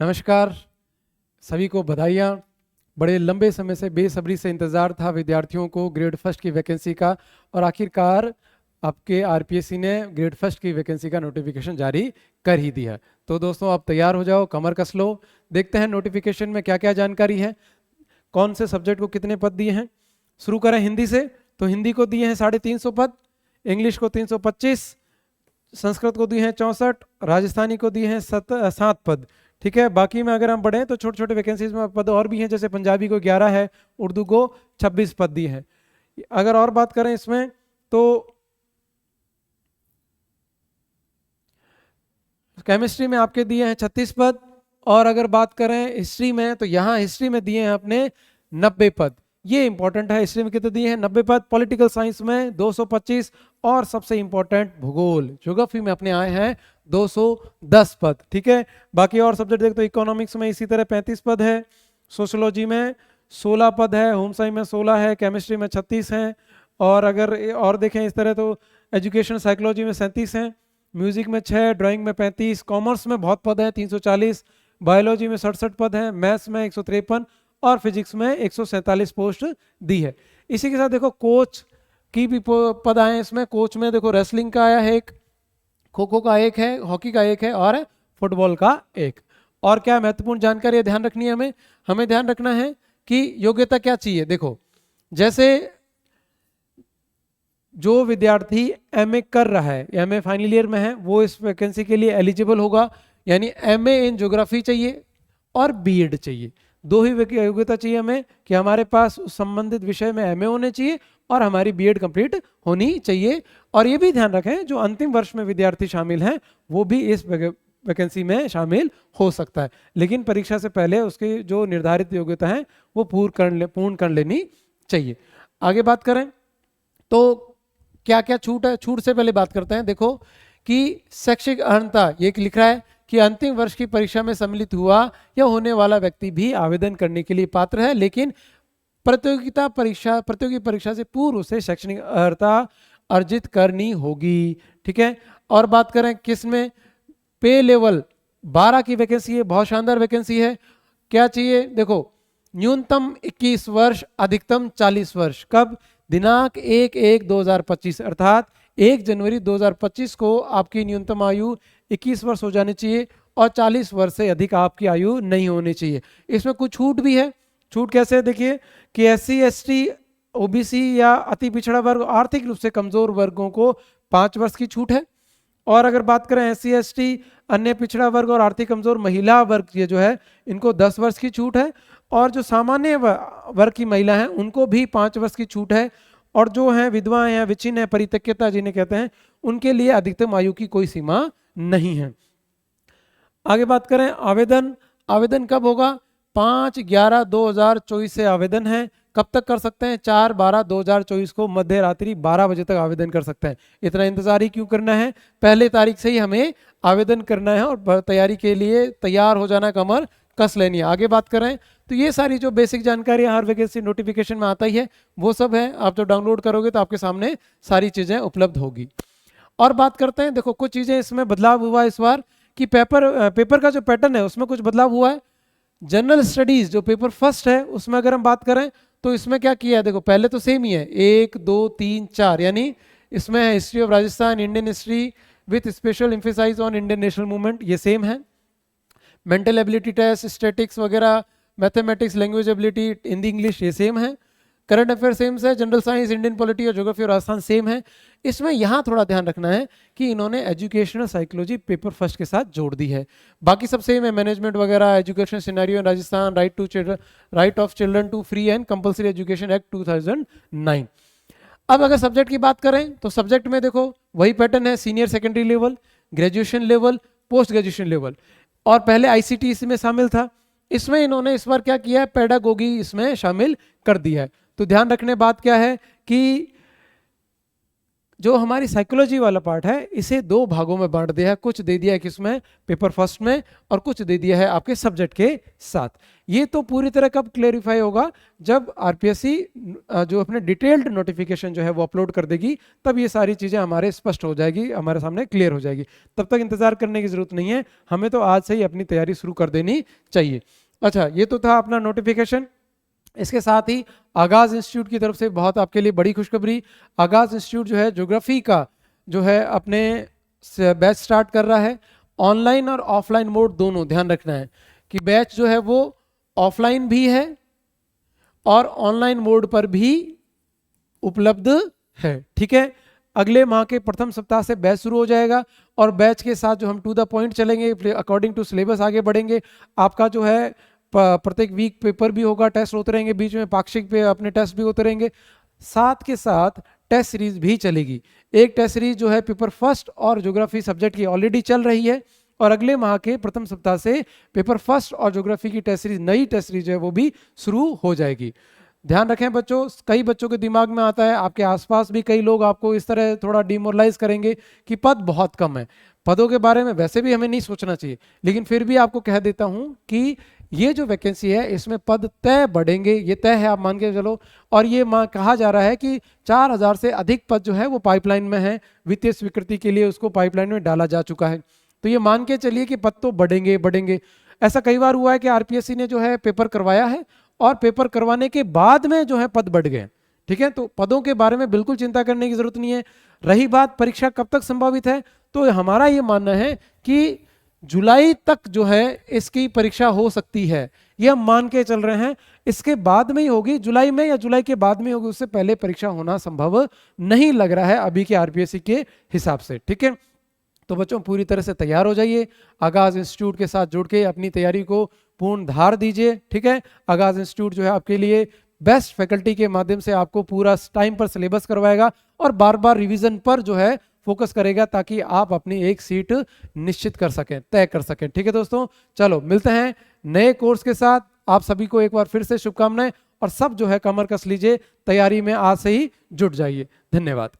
नमस्कार, सभी को बधाइयाँ। बड़े लंबे समय से बेसब्री से इंतज़ार था विद्यार्थियों को ग्रेड फर्स्ट की वैकेंसी का, और आखिरकार आपके आरपीएससी ने ग्रेड फर्स्ट की वैकेंसी का नोटिफिकेशन जारी कर ही दिया। तो दोस्तों आप तैयार हो जाओ, कमर कस लो। देखते हैं नोटिफिकेशन में क्या क्या जानकारी है, कौन से सब्जेक्ट को कितने पद दिए हैं। शुरू करें हिंदी से, तो हिंदी को दिए हैं 350 पद, इंग्लिश को 325, संस्कृत को दिए हैं 64, राजस्थानी को दिए हैं 7 पद। ठीक है, बाकी में अगर हम बढ़ें तो छोटे छोटे वैकेंसीज में पद और भी हैं, जैसे पंजाबी को 11 है, उर्दू को 26 पद दिए हैं। अगर और बात करें इसमें तो केमिस्ट्री में आपके दिए हैं 36 पद, और अगर बात करें हिस्ट्री में तो यहाँ हिस्ट्री में दिए हैं अपने 90 पद। ये इंपॉर्टेंट है, हिस्ट्री में कितने दिए हैं 90 पद, पॉलिटिकल साइंस में 225, और सबसे इंपॉर्टेंट भूगोल ज्योग्राफी में अपने आए हैं 210 पद। ठीक है, बाकी और सब्जेक्ट देख तो इकोनॉमिक्स में इसी तरह 35 पद है, सोशोलॉजी में 16 पद है, होम साइंस में 16 है, केमिस्ट्री में 36 हैं, और अगर और देखें इस तरह तो एजुकेशन साइकोलॉजी में 37 हैं, म्यूजिक में 6, ड्राइंग में 35, कॉमर्स में बहुत पद है 340, बायोलॉजी में 67 पद है, मैथ्स में 153, और फिजिक्स में 147 पोस्ट दी है। इसी के साथ देखो कोच की भी पद आए हैं इसमें। कोच में देखो रेसलिंग का आया है एक, खो खो का एक है, हॉकी का एक है, और फुटबॉल का एक। और क्या महत्वपूर्ण जानकारी ध्यान रखनी है हमें ध्यान रखना है कि योग्यता क्या चाहिए। देखो जैसे जो विद्यार्थी एमए कर रहा है, एमए फाइनल ईयर में है, वो इस वैकेंसी के लिए एलिजिबल होगा। यानी एमए इन ज्योग्राफी चाहिए और बीएड चाहिए, दो ही योग्यता चाहिए हमें कि हमारे पास उस संबंधित विषय में एमए होने चाहिए और हमारी बीएड कंप्लीट होनी चाहिए। और ये भी ध्यान रखें जो अंतिम वर्ष में विद्यार्थी शामिल हैं वो भी इस वैकेंसी में शामिल हो सकता है, लेकिन परीक्षा से पहले उसकी जो निर्धारित योग्यता है वो पूर्ण कर लेनी चाहिए। आगे बात करें तो क्या क्या छूट है। छूट से पहले बात करते हैं, देखो कि शैक्षिक अर्हता ये लिख रहा है कि अंतिम वर्ष की परीक्षा में सम्मिलित हुआ या होने वाला व्यक्ति भी आवेदन करने के लिए पात्र है, लेकिन प्रतियोगी परीक्षा से पूर्व उसे शैक्षणिक अर्हता अर्जित करनी होगी। ठीक है, और बात करें किस में, पे लेवल 12 की वैकेंसी है, बहुत शानदार वैकेंसी है। क्या चाहिए, देखो न्यूनतम 21 वर्ष, अधिकतम 40 वर्ष। कब, दिनांक 1/1/2025 अर्थात 1 जनवरी 2025 को आपकी न्यूनतम आयु 21 वर्ष हो जानी चाहिए और 40 वर्ष से अधिक आपकी आयु नहीं होनी चाहिए। इसमें कुछ छूट भी है। छूट कैसे है, देखिए कि SC ST OBC या अति पिछड़ा वर्ग, आर्थिक रूप से कमजोर वर्गों को 5 वर्ष की छूट है। और अगर बात करें SC ST अन्य पिछड़ा वर्ग और आर्थिक कमजोर महिला वर्ग, ये जो है इनको 10 वर्ष की छूट है। और जो सामान्य वर्ग की महिला हैं उनको भी 5 वर्ष की छूट है। और जो हैं विधवाएं हैं, विच्छिन्न है, परित्यक्ता जिन्हें कहते हैं, उनके लिए अधिकतम आयु की कोई सीमा नहीं है। आगे बात करें आवेदन, आवेदन कब होगा, 5/11/2024 से आवेदन है। कब तक कर सकते हैं, 4/12/2024 को मध्य रात्रि 12 बजे तक आवेदन कर सकते हैं। इतना इंतजार ही क्यों करना है, पहले तारीख से ही हमें आवेदन करना है और तैयारी के लिए तैयार हो जाना, कमर कस लेनी है। आगे बात करें तो ये सारी जो बेसिक जानकारी हर वैकेंसी नोटिफिकेशन में आता ही है वो सब है, आप जो डाउनलोड करोगे तो आपके सामने सारी चीजें उपलब्ध होगी। और बात करते हैं, देखो कुछ चीजें इसमें बदलाव हुआ इस बार कि पेपर का जो पैटर्न है उसमें कुछ बदलाव हुआ है। जनरल स्टडीज जो पेपर फर्स्ट है उसमें अगर हम बात करें तो इसमें क्या किया है, देखो पहले तो सेम ही है 1 2 3 4, यानी इसमें है history of Rajasthan, Indian history with special emphasise on Indian national movement, ये सेम है। मेंटल एबिलिटी टेस्ट, स्टैटिक्स वगैरह, mathematics, language ability, Hindi English, ये सेम है। करंट अफेयर सेम है, जनरल साइंस, इंडियन पॉलिटी और ज्योग्राफी और राजस्थान सेम है। इसमें यहाँ थोड़ा ध्यान रखना है कि इन्होंने एजुकेशनल साइकोलॉजी पेपर फर्स्ट के साथ जोड़ दी है, बाकी सब सेम है। मैनेजमेंट वगैरह, education scenario in Rajasthan, right of children to free and compulsory education act 2009। अब अगर सब्जेक्ट की बात करें तो सब्जेक्ट में देखो वही पैटर्न है, senior secondary level, graduation level, post graduation level, और पहले ICT इसमें शामिल था। इसमें इन्होंने इस बार क्या किया है, पेडागोगी इसमें शामिल कर दिया है। तो ध्यान रखने बात क्या है कि जो हमारी साइकोलॉजी वाला पार्ट है इसे दो भागों में बांट दिया है, कुछ दे दिया है किसमें, पेपर फर्स्ट में, और कुछ दे दिया है आपके सब्जेक्ट के साथ। ये तो पूरी तरह कब क्लेरिफाई होगा, जब आरपीएससी जो अपने डिटेल्ड नोटिफिकेशन जो है वो अपलोड कर देगी, तब ये सारी चीज़ें हमारे स्पष्ट हो जाएगी, हमारे सामने क्लियर हो जाएगी। तब तक इंतजार करने की जरूरत नहीं है, हमें तो आज से ही अपनी तैयारी शुरू कर देनी चाहिए। अच्छा, ये तो था अपना नोटिफिकेशन। इसके साथ ही आगाज इंस्टीट्यूट की तरफ से बहुत आपके लिए बड़ी खुशखबरी, आगाज इंस्टीट्यूट जो है ज्योग्राफी का जो है अपने बैच स्टार्ट कर रहा है। ऑनलाइन और ऑफलाइन मोड दोनों, ध्यान रखना है कि बैच जो है वो ऑफलाइन भी है और ऑनलाइन मोड पर भी उपलब्ध है। ठीक है, अगले माह के प्रथम सप्ताह से बैच शुरू हो जाएगा और बैच के साथ जो हम टू द पॉइंट चलेंगे, अकॉर्डिंग टू सिलेबस आगे बढ़ेंगे। आपका जो है प्रत्येक वीक पेपर भी होगा, टेस्ट होते रहेंगे, बीच में पाक्षिक पे अपने टेस्ट भी होते रहेंगे, साथ के साथ टेस्ट सीरीज भी चलेगी। एक टेस्ट सीरीज जो है पेपर फर्स्ट और ज्योग्राफी सब्जेक्ट की ऑलरेडी चल रही है और अगले माह के प्रथम सप्ताह से पेपर फर्स्ट और ज्योग्राफी की टेस्ट सीरीज, नई टेस्ट सीरीज है वो भी शुरू हो जाएगी। ध्यान रखें बच्चों, कई बच्चों के दिमाग में आता है, आपके आसपास भी कई लोग आपको इस तरह थोड़ा डिमोरलाइज करेंगे कि पद बहुत कम है। पदों के बारे में वैसे भी हमें नहीं सोचना चाहिए, लेकिन फिर भी आपको कह देता हूं कि ये जो वैकेंसी है इसमें पद तय बढ़ेंगे, ये तय है, आप मान के चलो। और ये कहा जा रहा है कि 4000 से अधिक पद जो है वो पाइपलाइन में है, वित्तीय स्वीकृति के लिए उसको पाइपलाइन में डाला जा चुका है। तो ये मान के चलिए कि पद तो बढ़ेंगे बढ़ेंगे। ऐसा कई बार हुआ है कि आरपीएससी ने जो है पेपर करवाया है और पेपर करवाने के बाद में जो है पद बढ़ गए। ठीक है, तो पदों के बारे में बिल्कुल चिंता करने की जरूरत नहीं है। रही बात परीक्षा कब तक संभावित है, तो हमारा ये मानना है कि जुलाई तक जो है इसकी परीक्षा हो सकती है, ये हम मान के चल रहे हैं। इसके बाद में ही होगी, जुलाई में या जुलाई के बाद में होगी, उससे पहले परीक्षा होना संभव नहीं लग रहा है अभी के आरपीएससी के हिसाब से। ठीक है, तो बच्चों पूरी तरह से तैयार हो जाइए, आगाज इंस्टीट्यूट के साथ जुड़ के अपनी तैयारी को पूर्ण धार दीजिए। ठीक है, आगाज इंस्टीट्यूट जो है आपके लिए बेस्ट फैकल्टी के माध्यम से आपको पूरा टाइम पर सिलेबस करवाएगा और बार बार रिवीजन पर जो है फोकस करेगा, ताकि आप अपनी एक सीट निश्चित कर सकें, तय कर सकें। ठीक है दोस्तों, चलो मिलते हैं नए कोर्स के साथ। आप सभी को एक बार फिर से शुभकामनाएं, और सब जो है कमर कस लीजिए, तैयारी में आज से ही जुट जाइए। धन्यवाद।